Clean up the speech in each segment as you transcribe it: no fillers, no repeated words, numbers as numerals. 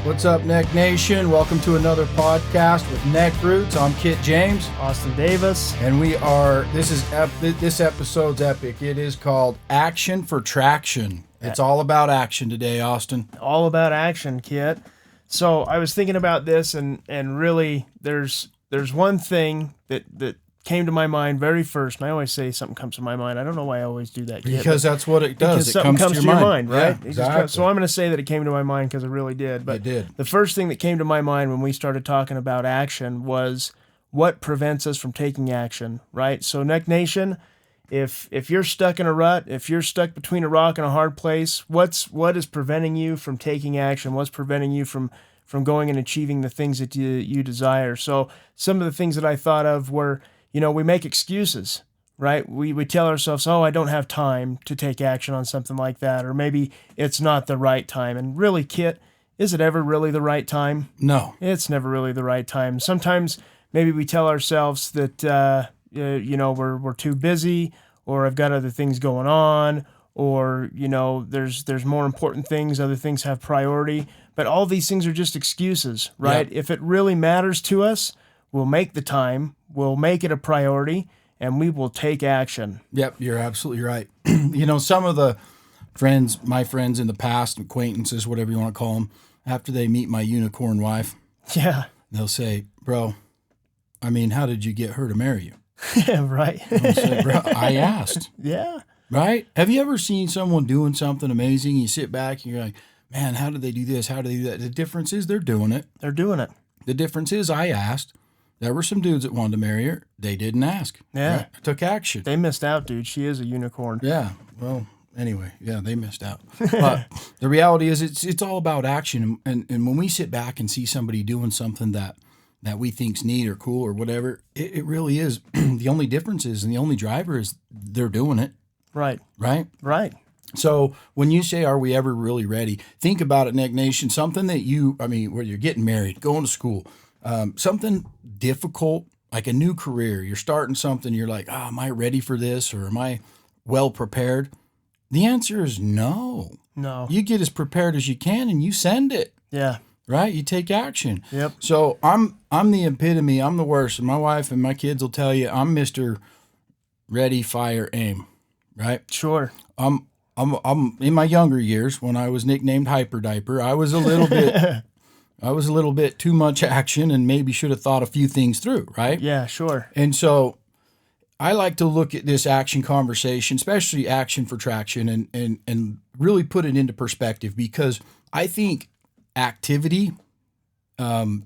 What's up, NeckNation? Welcome to another podcast with NECKROOTS. I'm Kit James. Austin Davis. And this episode's epic. It is called Action for Traction. It's all about action today, Austin. All about action, Kit. So I was thinking about this, and really there's one thing that came to my mind very first, and I always say something comes to my mind. I don't know why I always do that, Kit, because that's what it does. It comes to your mind, right? Yeah, exactly. So I'm going to say that it came to my mind because it really did. But it did. The first thing that came to my mind when we started talking about action was what prevents us from taking action, right? So NeckNation, if you're stuck in a rut, if you're stuck between a rock and a hard place, what is preventing you from taking action? What's preventing you from going and achieving the things that you desire? So some of the things that I thought of were, we make excuses, right? We tell ourselves, oh, I don't have time to take action on something like that, or maybe it's not the right time. And really, Kit, is it ever really the right time? No. It's never really the right time. Sometimes maybe we tell ourselves that, we're too busy, or I've got other things going on, or, there's more important things, other things have priority. But all these things are just excuses, right? Yeah. If it really matters to us, we'll make the time, we'll make it a priority, and we will take action. Yep, you're absolutely right. Some of my friends in the past, acquaintances, whatever you want to call them, after they meet my unicorn wife, they'll say, bro, how did you get her to marry you? Yeah, right. I'll say, bro, I asked. Yeah. Right? Have you ever seen someone doing something amazing? You sit back and you're like, man, how did they do this? How did they do that? The difference is they're doing it. They're doing it. The difference is I asked. There were some dudes that wanted to marry her. They didn't ask. Yeah. Right? I took action. They missed out, dude. She is a unicorn. Yeah. Well, anyway, they missed out. But the reality is it's all about action. And when we sit back and see somebody doing something that we think's neat or cool or whatever, it really is. The only difference is, and the only driver is they're doing it. Right. Right? Right. So when you say, are we ever really ready? Think about it, NeckNation, something that where you're getting married, going to school, something difficult, like a new career. You're starting something. You're like, am I ready for this? Or am I well prepared? The answer is no. No. You get as prepared as you can and you send it. Yeah. Right? You take action. Yep. So I'm the epitome. I'm the worst. And my wife and my kids will tell you I'm Mr. Ready, Fire, Aim. Right? Sure. I'm in my younger years when I was nicknamed Hyper Diaper. I was a little bit too much action and maybe should have thought a few things through, right? Yeah, sure. And so I like to look at this action conversation, especially action for traction, and really put it into perspective, because I think activity,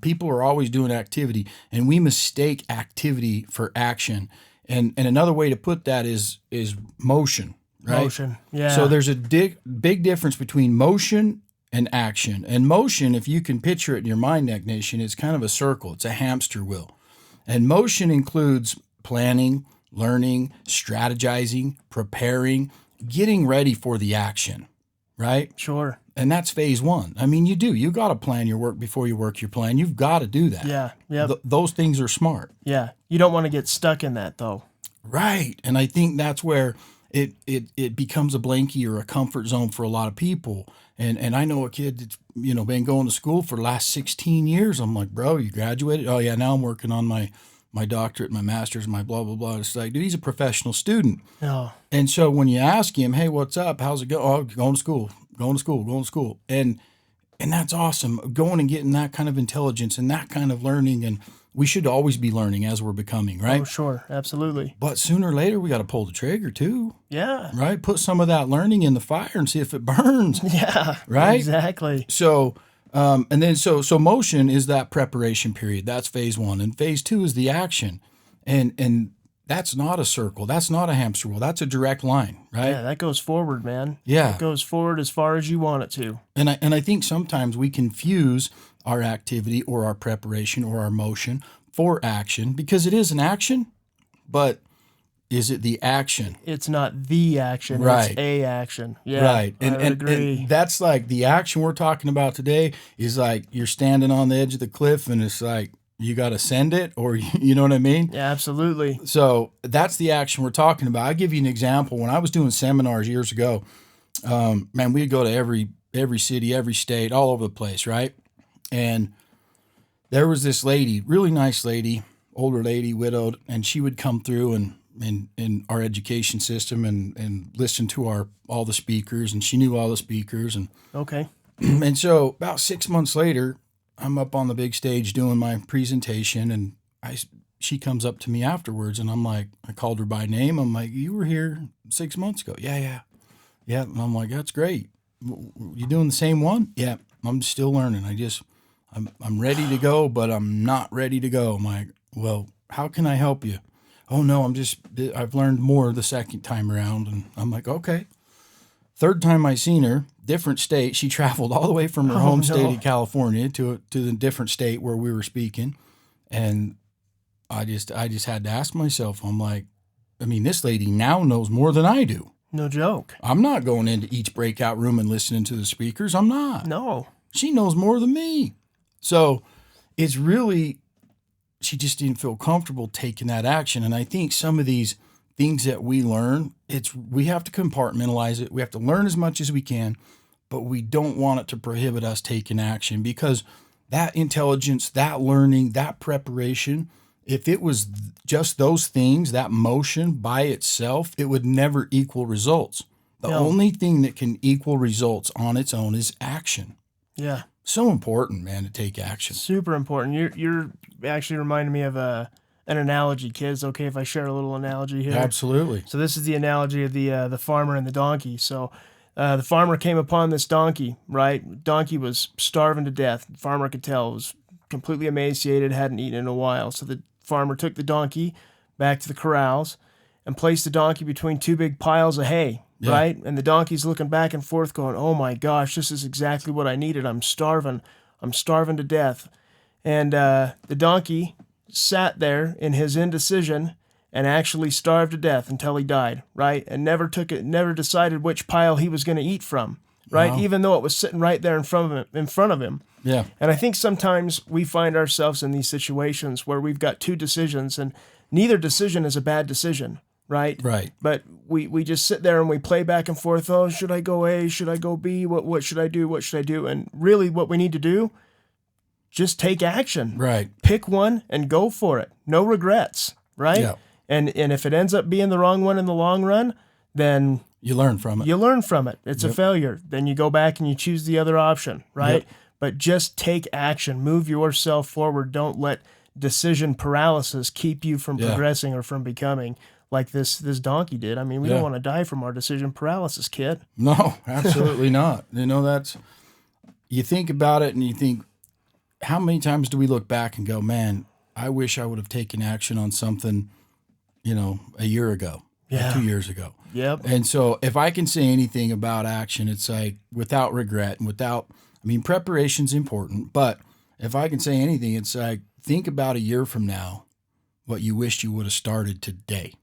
people are always doing activity, and we mistake activity for action. And another way to put that is motion. Right? Motion, yeah. So there's a big difference between motion and action. And motion, if you can picture it in your mind, NeckNation, it's kind of a circle. It's a hamster wheel. And motion includes planning, learning, strategizing, preparing, getting ready for the action, right? Sure. And that's phase one. You got to plan your work before you work your plan. You've got to do that. Yeah. Yep. Those things are smart. Yeah. You don't want to get stuck in that, though. Right. And I think that's where it becomes a blankie or a comfort zone for a lot of people. And I know a kid that's, been going to school for the last 16 years. I'm like, bro, you graduated? Oh, yeah, now I'm working on my doctorate, my master's, my blah, blah, blah. It's like, dude, he's a professional student. Oh. And so when you ask him, hey, what's up? How's it going? Oh, going to school. And that's awesome. Going and getting that kind of intelligence and that kind of learning. And we should always be learning as we're becoming, right? Oh, sure. Absolutely. But sooner or later, we got to pull the trigger too. Yeah. Right? Put some of that learning in the fire and see if it burns. Yeah. Right? Exactly. So, so motion is that preparation period. That's phase one. And phase two is the action. And that's not a circle. That's not a hamster wheel. That's a direct line, right? Yeah, that goes forward, man. Yeah. It goes forward as far as you want it to. And I think sometimes we confuse our activity or our preparation or our motion for action, because it is an action, but is it the action? It's not the action. Right. It's a action. Yeah. Right. I would agree. And that's like the action we're talking about today is like you're standing on the edge of the cliff and it's like you got to send it, or you know what I mean? Yeah, absolutely. So that's the action we're talking about. I'll give you an example. When I was doing seminars years ago, we'd go to every city, every state, all over the place, right? And there was this lady, really nice lady, older lady, widowed, and she would come through and in our education system and listen to all the speakers, and she knew all the speakers. And Okay. and so about 6 months later, I'm up on the big stage doing my presentation, and she comes up to me afterwards, and I'm like, I called her by name. I'm like, you were here 6 months ago. Yeah. And I'm like, that's great. You doing the same one? Yeah. I'm still learning. I'm ready to go, but I'm not ready to go. I'm like, well, how can I help you? Oh no, I've learned more the second time around. And I'm like, okay. Third time I seen her, different state. She traveled all the way from her home state of California to the different state where we were speaking. And I just had to ask myself, I'm like, I mean, this lady now knows more than I do. No joke. I'm not going into each breakout room and listening to the speakers. I'm not. No. She knows more than me. So it's really, she just didn't feel comfortable taking that action. And I think some of these things that we learn, we have to compartmentalize it. We have to learn as much as we can, but we don't want it to prohibit us taking action, because that intelligence, that learning, that preparation, if it was just those things, that motion by itself, it would never equal results. The only thing that can equal results on its own is action. Yeah. So important, man, to take action. Super important. You're actually reminding me of an analogy, kids. Okay, if I share a little analogy here. Absolutely. So this is the analogy of the farmer and the donkey. So the farmer came upon this donkey, right? Donkey was starving to death. The farmer could tell, was completely emaciated, hadn't eaten in a while. So the farmer took the donkey back to the corrals and placed the donkey between two big piles of hay, right? And the donkey's looking back and forth going, oh my gosh, this is exactly what I needed. I'm starving to death. And the donkey sat there in his indecision and actually starved to death until he died, right? And never decided which pile he was going to eat from, right? Wow. Even though it was sitting right there in front of him. Yeah. And I think sometimes we find ourselves in these situations where we've got two decisions, and neither decision is a bad decision, right? Right. But we just sit there and we play back and forth. Oh, should I go A? Should I go B? What should I do? What should I do? And really what we need to do, just take action. Right. Pick one and go for it. No regrets, right? Yeah. And if it ends up being the wrong one in the long run, then you learn from it. It's a failure. Then you go back and you choose the other option, right? Yep. But just take action. Move yourself forward. Don't let decision paralysis keep you from progressing or from becoming like this donkey did. I mean, we don't want to die from our decision paralysis, kid. No, absolutely not. You think about it and you think, how many times do we look back and go, man, I wish I would have taken action on something, a year ago, 2 years ago. Yep. And so if I can say anything about action, it's like without regret and preparation's important, but if I can say anything, it's like, think about a year from now, what you wished you would have started today.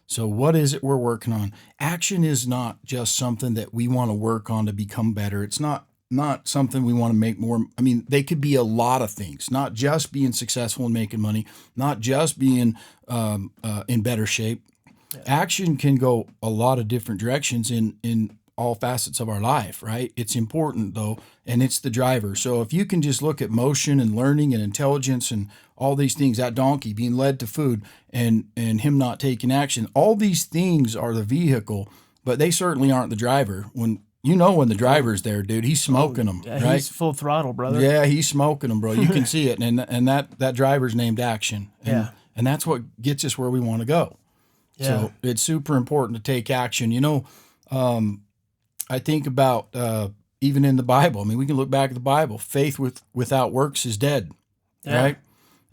So what is it we're working on? Action is not just something that we want to work on to become better. It's not something we want to make more. They could be a lot of things, not just being successful and making money, not just being in better shape. Yeah. Action can go a lot of different directions in all facets of our life, right? It's important though, and it's the driver. So if you can just look at motion and learning and intelligence and all these things, that donkey being led to food and him not taking action, all these things are the vehicle, but they certainly aren't the driver. When the driver's there, dude, he's smoking them, right? He's full throttle, brother. Yeah, he's smoking them, bro. You can see it, and that driver's named action, and that's what gets us where we want to go. Yeah. So it's super important to take action. I think about even in the Bible. We can look back at the Bible. Faith without works is dead, right?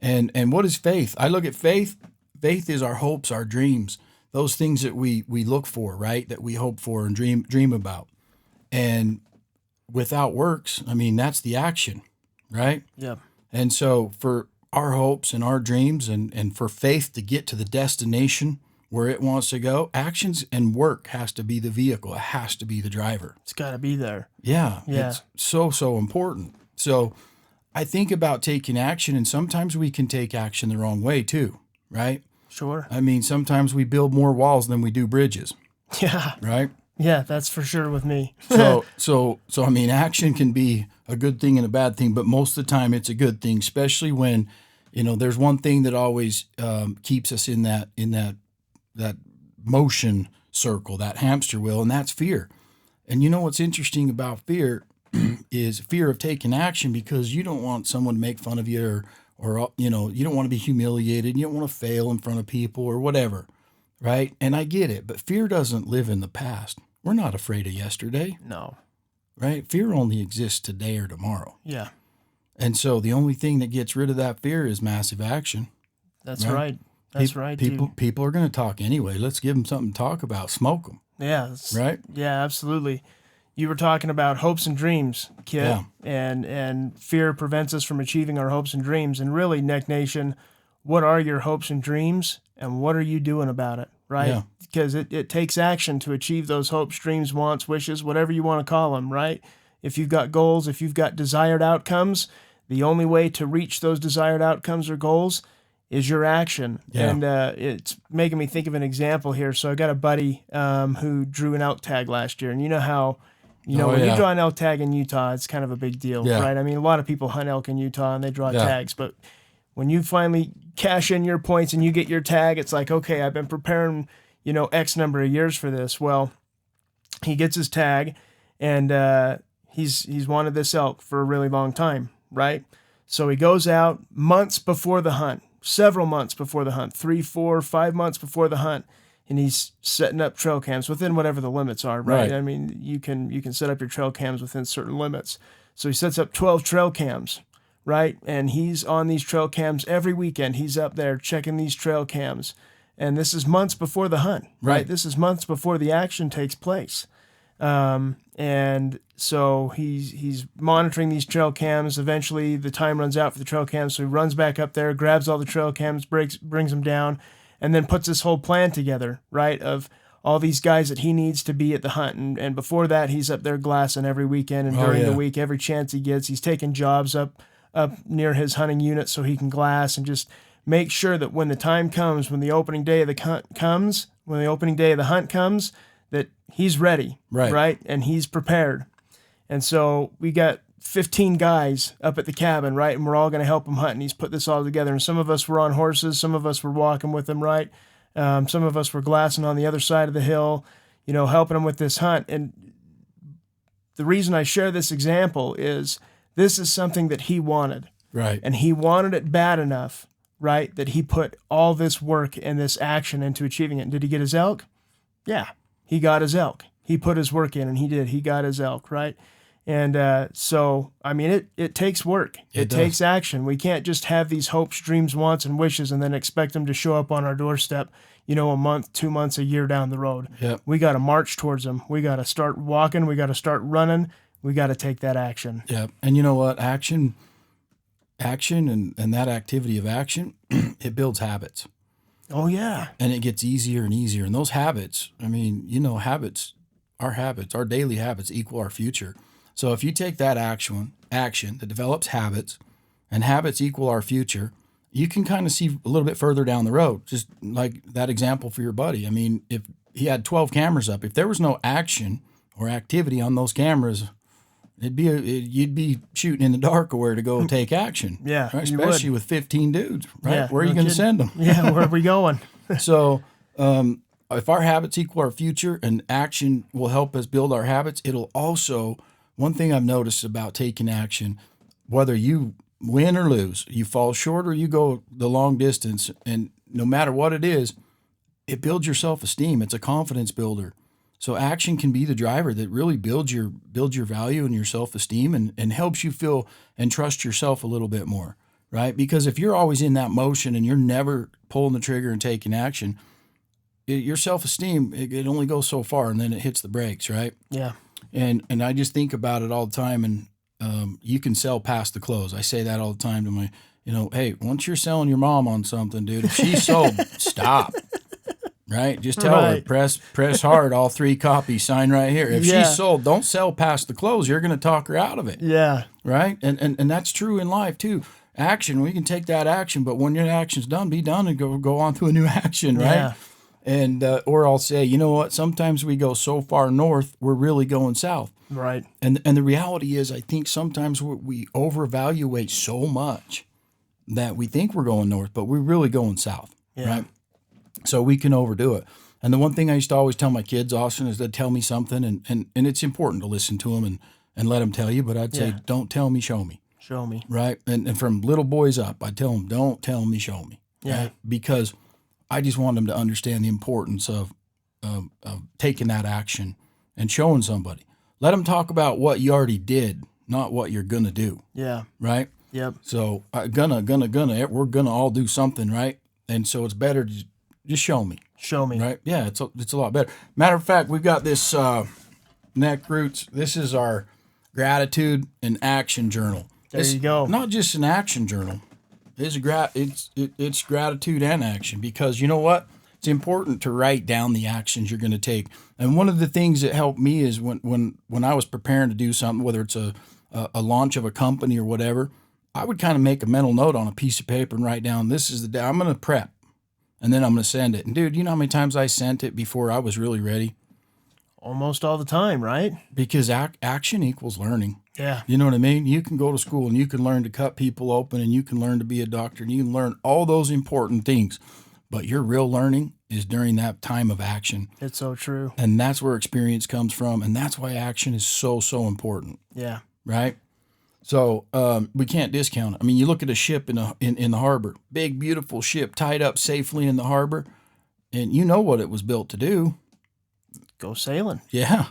And what is faith? I look at faith. Faith is our hopes, our dreams, those things that we look for, right? That we hope for and dream about. And without works, that's the action, right? Yeah. And so for our hopes and our dreams and for faith to get to the destination where it wants to go, actions and work has to be the vehicle. It has to be the driver. It's got to be there. Yeah. It's so important. So I think about taking action, and sometimes we can take action the wrong way too, right? Sure. Sometimes we build more walls than we do bridges. Yeah. Right? Yeah, that's for sure with me. So I mean, action can be a good thing and a bad thing, but most of the time it's a good thing, especially when, there's one thing that always keeps us in that motion circle, that hamster wheel, and that's fear. And you know what's interesting about fear is fear of taking action, because you don't want someone to make fun of you, or you don't want to be humiliated. You don't want to fail in front of people or whatever, right? And I get it, but fear doesn't live in the past. We're not afraid of yesterday, No. right? Fear only exists today or tomorrow. Yeah, And so the only thing that gets rid of that fear is massive action. that's right. That's right, dude. People are going to talk anyway. Let's give them something to talk about. Smoke them, Yeah, right? Yeah, absolutely. You were talking about hopes and dreams, Kit, Yeah. and fear prevents us from achieving our hopes and dreams. And really, NeckNation, what are your hopes and dreams, and what are you doing about it, right? Yeah. Because it takes action to achieve those hopes, dreams, wants, wishes, whatever you want to call them, right? If you've got goals, if you've got desired outcomes, the only way to reach those desired outcomes or goals is your action. Yeah. And it's making me think of an example here. So I got a buddy who drew an elk tag last year, and you know how, when you draw an elk tag in Utah, it's kind of a big deal, Yeah. right? I mean, a lot of people hunt elk in Utah and they draw Yeah. tags, but when you finally cash in your points and you get your tag, it's like, okay, I've been preparing, X number of years for this. Well, he gets his tag, and he's wanted this elk for a really long time, right? So he goes out months before the hunt, several months before the hunt, 3, 4, 5 months before the hunt, and he's setting up trail cams within whatever the limits are, right? Right. I mean, you can set up your trail cams within certain limits. So he sets up 12 trail cams, right? And he's on these trail cams every weekend. He's up there checking these trail cams. And this is months before the hunt, right? Right. This is months before the action takes place. And so he's monitoring these trail cams. Eventually, the time runs out for the trail cams, so he runs back up there, grabs all the trail cams, brings them down, and then puts this whole plan together, right, of all these guys that he needs to be at the hunt. And before that, he's up there glassing every weekend, and during the week, every chance he gets, he's taking jobs up near his hunting unit so he can glass and just make sure that when the time comes, when the opening day of the hunt comes, that he's ready, right? And he's prepared. And so we got 15 guys up at the cabin, right? And we're all going to help him hunt. And he's put this all together. And some of us were on horses. Some of us were walking with him, right? Some of us were glassing on the other side of the hill, helping him with this hunt. And the reason I share this example is this is something that he wanted. Right. And he wanted it bad enough, right, that he put all this work and this action into achieving it. And did he get his elk? Yeah, he got his elk. He put his work in, and he did. He got his elk, right? And so, I mean, it takes work. It takes action. We can't just have these hopes, dreams, wants, and wishes and then expect them to show up on our doorstep, a month, 2 months, a year down the road. Yep. We got to march towards them. We got to start walking. We got to start running. We got to take that action. Yeah. And you know what? Action and that activity of action, it builds habits. Oh, yeah. And it gets easier and easier. And those habits, I mean, our daily habits equal our future. So if you take that action that develops habits, and habits equal our future, you can kind of see a little bit further down the road, just like that example for your buddy. I mean, if he had 12 cameras up, if there was no action or activity on those cameras, you'd be shooting in the dark of where to go take action. Yeah, right? you Especially would. with 15 dudes, right? Yeah, Where are you going to send them? Yeah, where are we going? So if our habits equal our future and action will help us build our habits, it'll also, one thing I've noticed about taking action, whether you win or lose, you fall short or you go the long distance, and no matter what it is, it builds your self-esteem. It's a confidence builder. So action can be the driver that really builds your value and your self-esteem and helps you feel and trust yourself a little bit more, right? Because if you're always in that motion and you're never pulling the trigger and taking action, your self-esteem, it only goes so far, and then it hits the brakes, right? Yeah. And I just think about it all the time, and you can sell past the close. I say that all the time to my, hey, once you're selling your mom on something, dude, if she's sold, stop. Right? Just tell her, press hard, all 3 copies, sign right here. If she's sold, don't sell past the close. You're going to talk her out of it. Yeah. Right? And that's true in life too. Action, we can take that action, but when your action's done, be done and go on to a new action, right? And or I'll say, you know what? Sometimes we go so far north, we're really going south. Right. And the reality is, I think sometimes we overevaluate so much that we think we're going north, but we're really going south, right? So we can overdo it. And the one thing I used to always tell my kids, Austin, is they'd tell me something, and it's important to listen to them and let them tell you, but I'd say, don't tell me, show me. Show me. Right? And from little boys up, I tell them, don't tell me, show me. Yeah. Right? Because I just want them to understand the importance of taking that action and showing somebody. Let them talk about what you already did, not what you're going to do. Yeah. Right? Yep. So we're going to all do something, right? And so it's better to just show me. Show me. Right? Yeah, it's a lot better. Matter of fact, we've got this NECKROOTS. This is our gratitude and action journal. There you go. Not just an action journal. It's gratitude and action, because you know what? It's important to write down the actions you're going to take. And one of the things that helped me is when I was preparing to do something, whether it's a launch of a company or whatever, I would kind of make a mental note on a piece of paper and write down, this is the day I'm going to prep, and then I'm going to send it. And dude, you know how many times I sent it before I was really ready? Almost all the time, right? Because action equals learning. Yeah. You know what I mean? You can go to school and you can learn to cut people open, and you can learn to be a doctor, and you can learn all those important things. But your real learning is during that time of action. It's so true. And that's where experience comes from. And that's why action is so, so important. Yeah. Right? So we can't discount it. I mean, you look at a ship in the harbor, big, beautiful ship tied up safely in the harbor, and you know what it was built to do. Go sailing. Yeah.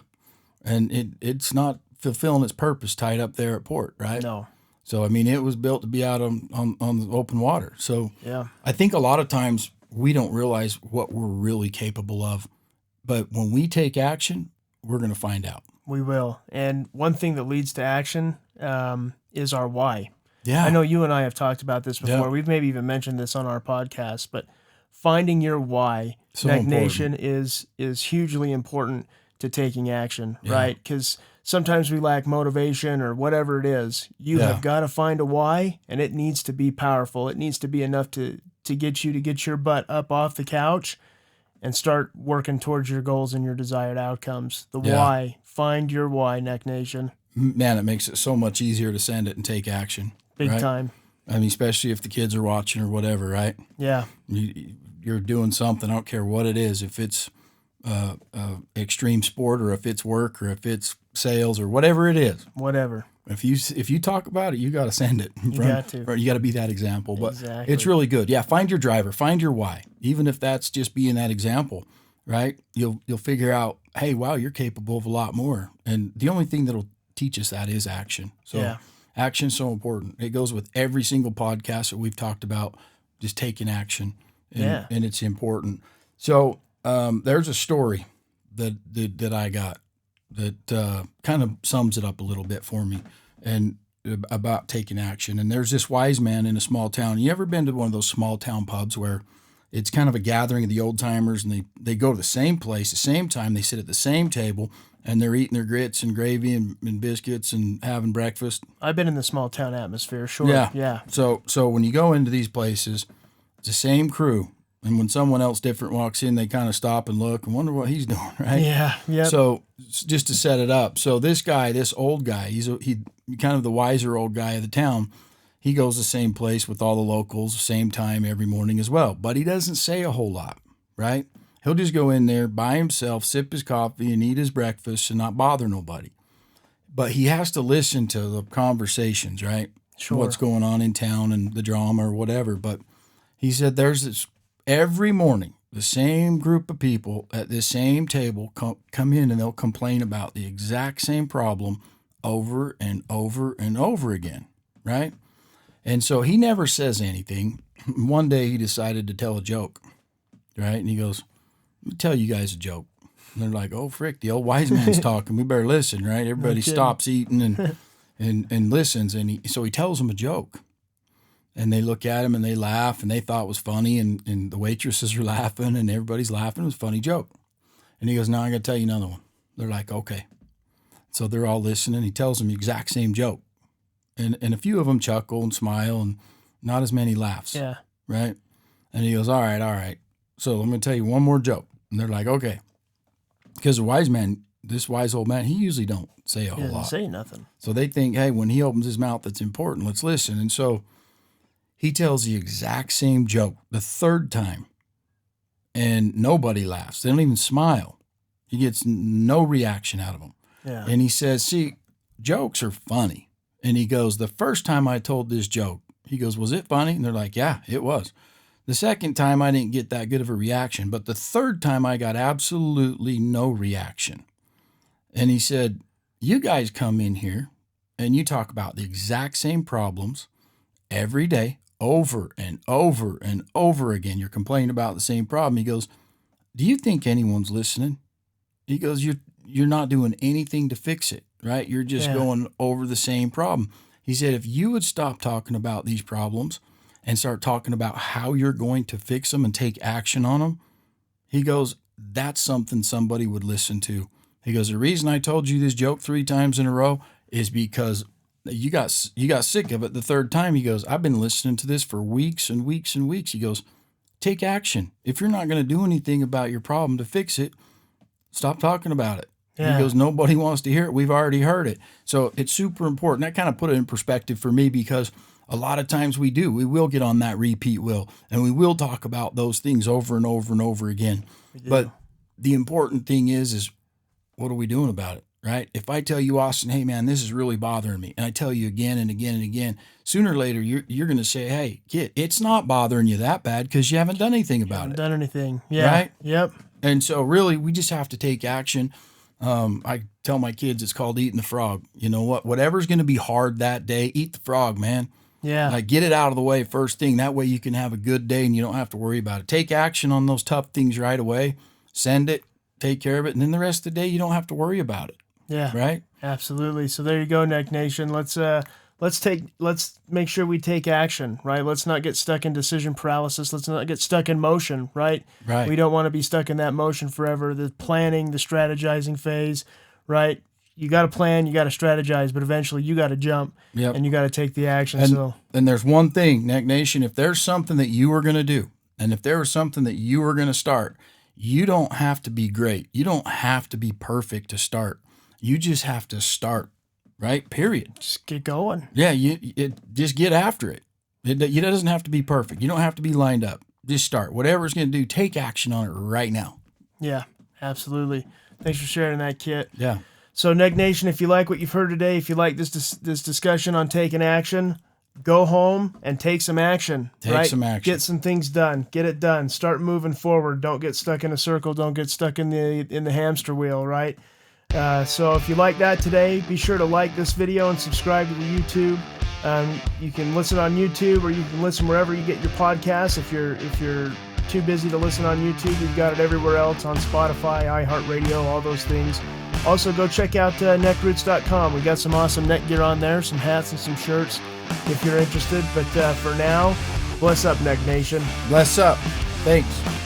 And it's not fulfilling its purpose tied up there at port, right? No. So, I mean, it was built to be out on the open water. So yeah, I think a lot of times we don't realize what we're really capable of. But when we take action, we're going to find out. We will. And one thing that leads to action is our why. Yeah. I know you and I have talked about this before. Yeah. We've maybe even mentioned this on our podcast, but finding your why, So NeckNation, is hugely important to taking action, right? Because sometimes we lack motivation or whatever it is. You have got to find a why, and it needs to be powerful. It needs to be enough to get you to get your butt up off the couch and start working towards your goals and your desired outcomes. The why. Find your why, NeckNation. Man, it makes it so much easier to send it and take action. Big right? time. I mean, especially if the kids are watching or whatever, right? Yeah. You're doing something, I don't care what it is, if it's extreme sport or if it's work or if it's sales or whatever it is. Whatever. If you talk about it, you got to send it. You got to. Or you got to be that example. But exactly. It's really good. Yeah, find your driver, find your why. Even if that's just being that example, right? You'll figure out, hey, wow, you're capable of a lot more. And the only thing that'll teach us that is action. So action's so important. It goes with every single podcast that we've talked about, just taking action. And it's important. So there's a story that I got that kind of sums it up a little bit for me, and about taking action. And there's this wise man in a small town. You ever been to one of those small town pubs where it's kind of a gathering of the old timers, and they go to the same place, the same time, they sit at the same table, and they're eating their grits and gravy and biscuits and having breakfast? I've been in the small town atmosphere, sure. Yeah. So when you go into these places, it's the same crew. And when someone else different walks in, they kind of stop and look and wonder what he's doing, right? Yeah, yeah. So just to set it up, so this guy, this old guy, he kind of the wiser old guy of the town. He goes the same place with all the locals, same time every morning as well. But he doesn't say a whole lot, right? He'll just go in there by himself, sip his coffee, and eat his breakfast and not bother nobody. But he has to listen to the conversations, right? Sure. What's going on in town and the drama or whatever. But he said there's this. Every morning, the same group of people at this same table come in, and they'll complain about the exact same problem over and over and over again, right? And so he never says anything. One day he decided to tell a joke, right? And he goes, "Let me tell you guys a joke." And they're like, "Oh, frick, the old wise man's talking. We better listen," right? Everybody stops eating and listens. And so he tells them a joke. And they look at him and they laugh, and they thought it was funny, and the waitresses are laughing and everybody's laughing. It was a funny joke. And he goes, "Now I'm going to tell you another one." They're like, "Okay." So they're all listening. He tells them the exact same joke. And a few of them chuckle and smile, and not as many laughs. Yeah. Right? And he goes, all right. So I'm going to tell you one more joke. And they're like, okay. Because the wise man, this wise old man, he usually don't say a whole doesn't lot. say nothing. So they think, hey, when he opens his mouth, it's important. Let's listen. And so he tells the exact same joke the third time. And nobody laughs. They don't even smile. He gets no reaction out of them. Yeah. And he says, see, jokes are funny. And he goes, the first time I told this joke, he goes, was it funny? And they're like, yeah, it was. The second time I didn't get that good of a reaction, but the third time I got absolutely no reaction. And he said, you guys come in here and you talk about the exact same problems every day, over and over and over again. You're complaining about the same problem. He goes, do you think anyone's listening? He goes, you're not doing anything to fix it, right? You're just going over the same problem. He said, if you would stop talking about these problems and start talking about how you're going to fix them and take action on them, he goes, that's something somebody would listen to. He goes, the reason I told you this joke 3 times in a row is because you got sick of it the third time. He goes, I've been listening to this for weeks and weeks and weeks. He goes, take action. If you're not going to do anything about your problem to fix it, stop talking about it. Yeah. He goes, nobody wants to hear it. We've already heard it. So it's super important. That kind of put it in perspective for me, because a lot of times we will get on that repeat wheel and we will talk about those things over and over and over again. But the important thing is what are we doing about it, right? If I tell you, Austin, hey man, this is really bothering me, and I tell you again and again and again, sooner or later you're going to say, hey, kid, it's not bothering you that bad because you haven't done anything about it. Done anything. Yeah. Right? Yep. And so really we just have to take action. I tell my kids it's called eating the frog. You know what? Whatever's going to be hard that day, eat the frog, man. Yeah. Like, get it out of the way first thing. That way you can have a good day and you don't have to worry about it. Take action on those tough things right away. Send it, take care of it, and then the rest of the day you don't have to worry about it. Yeah. Right? Absolutely. So there you go, NeckNation. Let's make sure we take action, right? Let's not get stuck in decision paralysis. Let's not get stuck in motion, right? Right. We don't want to be stuck in that motion forever. The planning, the strategizing phase, right? You got to plan, you got to strategize, but eventually you got to jump and you got to take the action. And there's one thing, NeckNation, if there's something that you are going to do, and if there was something that you are going to start, you don't have to be great. You don't have to be perfect to start. You just have to start, right? Period. Just get going. Yeah, just get after it. It doesn't have to be perfect. You don't have to be lined up. Just start. Whatever it's going to do, take action on it right now. Yeah, absolutely. Thanks for sharing that, Kit. Yeah. So, NeckNation, if you like what you've heard today, if you like this discussion on taking action, go home and take some action. Take some action. Get some things done. Get it done. Start moving forward. Don't get stuck in a circle. Don't get stuck in the hamster wheel, right? So if you like that today, be sure to like this video and subscribe to the YouTube. You can listen on YouTube, or you can listen wherever you get your podcasts. If you're too busy to listen on YouTube, you've got it everywhere else, on Spotify, iHeartRadio, all those things. Also, go check out NECKROOTS.com. We got some awesome neck gear on there, some hats and some shirts if you're interested. But for now, bless up, NeckNation. Bless up. Thanks.